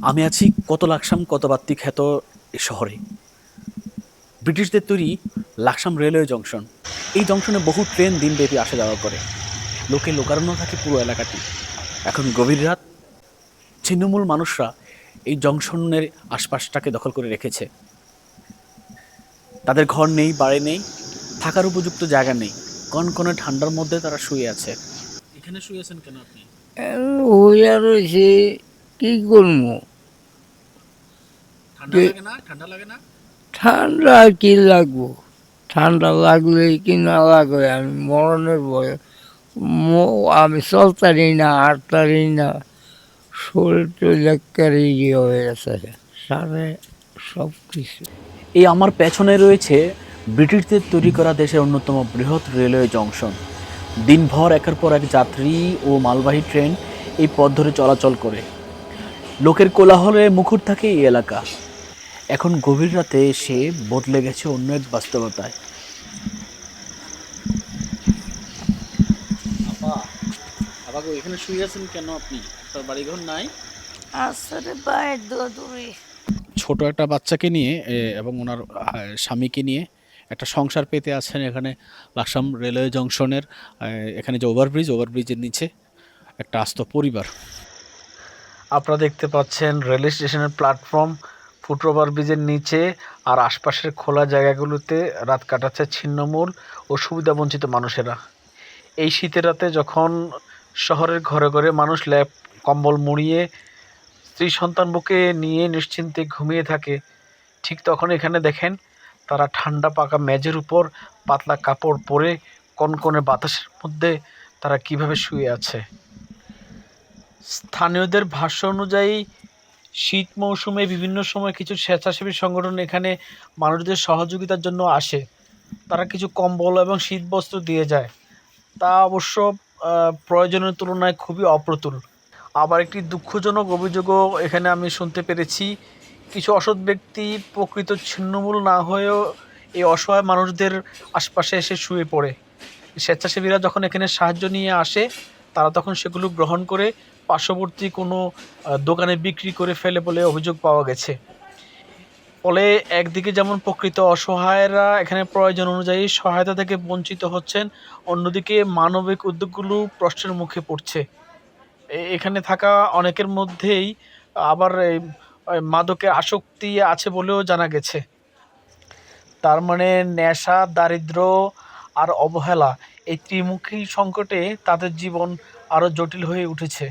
আমি আছি কত লাকসাম কত বাত্তি খ্যাত এই শহরে। ব্রিটিশদের তৈরি লাকসাম রেলওয়ে জংশন। এই জংশনে বহু ট্রেন দিনব্যাপী আসা যাওয়া করে। লোকে লোকারণ্য থাকে পুরো এলাকাটি। এখন গভীর রাত, ছিন্নমূল মানুষরা এই জংশনের আশপাশটাকে দখল করে রেখেছে। তাদের ঘর নেই, বাড়ি নেই, থাকার উপযুক্ত জায়গা নেই। কনকনে ঠান্ডার মধ্যে তারা শুয়ে আছে। এখানে শুয়ে আছেন কেন আপনি? হইয়া রয়েছে, কি করবো? ঠান্ডা যে লাগে না? ঠান্ডা লাগে না? ঠান্ডা আর কি লাগবো? ঠান্ডা লাগলে কি না লাগলে আমি মরণের ভয়। আমি চলতারি না, হাঁটতারি না, শরীর টরীর একেবারে ইয়ে হয়ে গেছে সারে সব কিছু। এই আমার পেছনে রয়েছে ব্রিটিশদের তৈরি করা দেশের অন্যতম বৃহৎ রেলওয়ে জংশন। দিনভর একের পর এক যাত্রী ও মালবাহী ট্রেন এই পথ ধরে চলাচল করে। লোকের কোলাহলে মুখর থাকে এই এলাকা। এখন গভীর রাতে এসে বদলে গেছে অন্য এক বাস্তবতায়। আপা, আপা গো, এখানে শুয়ে আছেন কেন আপনি? আপনার বাড়িঘর নাই? আসলে পায়ের দৌড়ি। ছোট একটা বাচ্চাকে নিয়ে এবং ওনার স্বামীকে নিয়ে একটা সংসার পেতে আছেন এখানে লাকসাম রেলওয়ে জংশনের এখানে যে ওভারব্রিজের নিচে একটা আস্ত পরিবার। আপনারা দেখতে পাচ্ছেন রেল স্টেশনের প্ল্যাটফর্ম, ফুট ওভারব্রিজের নিচে আর আশপাশের খোলা জায়গাগুলোতে রাত কাটাচ্ছে ছিন্নমূল ও সুবিধাবঞ্চিত মানুষেরা। এই শীতের রাতে যখন শহরের ঘরে ঘরে মানুষ ল্যাপ কম্বল মুড়িয়ে স্ত্রী সন্তান বুকে নিয়ে নিশ্চিন্তে ঘুমিয়ে থাকে, ঠিক তখন এখানে দেখেন তারা ঠান্ডা পাকা মেঝের উপর পাতলা কাপড় পরে কনকনে বাতাসের মধ্যে তারা কিভাবে শুয়ে আছে। স্থানীয়দের ভাষ্য অনুযায়ী শীত মৌসুমে বিভিন্ন সময় কিছু স্বেচ্ছাসেবী সংগঠন এখানে মানুষদের সহযোগিতার জন্য আসে। তারা কিছু কম্বল এবং শীতবস্ত্র দিয়ে যায়। তা অবশ্য প্রয়োজনের তুলনায় খুবই অপ্রতুল। আবার একটি দুঃখজনক অভিযোগও এখানে আমি শুনতে পেরেছি। কিছু অসৎ ব্যক্তি প্রকৃত ছিন্নমূল না হয়েও এই অসহায় মানুষদের আশপাশে এসে শুয়ে পড়ে। স্বেচ্ছাসেবীরা যখন এখানে সাহায্য নিয়ে আসে, তারা তখন সেগুলো গ্রহণ করে পার্শ্ববর্তী কোনো দোকানে বিক্রি করে ফেলে বলে অভিযোগ পাওয়া গেছে। ফলে একদিকে যেমন প্রকৃত অসহায়রা এখানে প্রয়োজন অনুযায়ী সহায়তা থেকে বঞ্চিত হচ্ছেন, অন্যদিকে মানবিক উদ্যোগগুলো প্রশ্নের মুখে পড়ছে। এখানে থাকা অনেকের মধ্যেই আবার এই মাদকের আসক্তি আছে বলেও জানা গেছে। তার মানে নেশা, দারিদ্র্য আর অবহেলা, এই ত্রিমুখী সংকটে তাদের জীবন আরও জটিল হয়ে উঠেছে।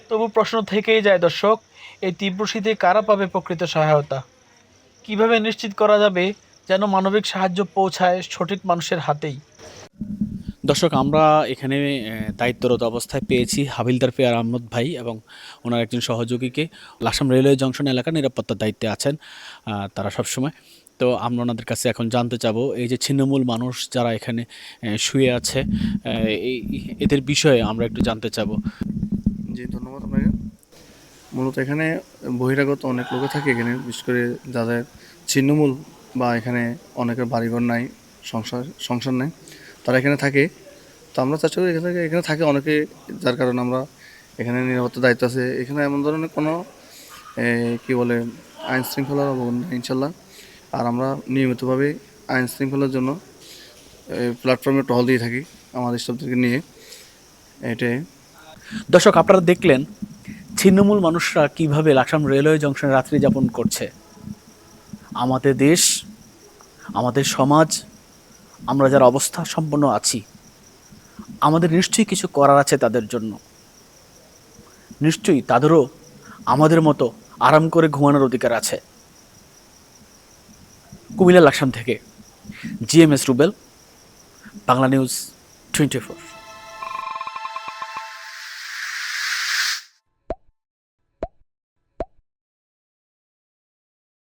তবু প্রশ্ন থেকেই যায় দর্শক, এই তীব্র শীতে কারা পাবে প্রকৃত সহায়তা? কিভাবে নিশ্চিত করা যাবে যেন মানবিক সাহায্য পৌঁছায় সঠিক মানুষের হাতেই? দর্শক, আমরা এখানে দায়িত্বরত অবস্থায় পেয়েছি হাবিলদার পেয়ার আহমদ ভাই এবং ওনার একজন সহযোগীকে। লাকসাম রেলওয়ে জংশন এলাকার নিরাপত্তার দায়িত্বে আছেন তারা সবসময়। তো আমরা ওনাদের কাছে এখন জানতে চাবো এই যে ছিন্নমূল মানুষ যারা এখানে শুয়ে আছে, এই এদের বিষয়ে আমরা একটু জানতে চাবো। জি, ধন্যবাদ আপনাকে। মূলত এখানে বহিরাগত অনেক লোকে থাকে এখানে, বিশেষ করে যাদের ছিন্নমূল বা এখানে অনেকের বাড়িঘর নাই, সংসার নাই, তারা এখানে থাকে। তো আমরা চেষ্টা করি এখানে থাকে অনেকে, যার কারণে আমরা এখানে নিরাপত্তার দায়িত্ব আছে। এখানে এমন ধরনের কোনো কী বলে আইন শৃঙ্খলার অবগত নেই ইনশাল্লাহ। আর আমরা নিয়মিতভাবে আইন শৃঙ্খলার জন্য প্ল্যাটফর্মে টহল দিয়ে থাকি আমাদের স্টাফদেরকে নিয়ে। এটাই। দর্শক, আপনারা দেখলেন ছিন্নমূল মানুষরা কিভাবে লাকসাম রেলওয়ে জংশনে রাত্রি যাপন করছে। আমাদের দেশ, আমাদের সমাজ, আমরা যারা অবস্থা সম্পন্ন আছি, আমাদের নিশ্চয়ই কিছু করার আছে তাদের জন্য। নিশ্চয়ই তাদেরও আমাদের মতো আরাম করে ঘুমানোর অধিকার আছে। কুমিল্লা লাকসাম থেকে GMS রুবেল, বাংলা নিউজ 24।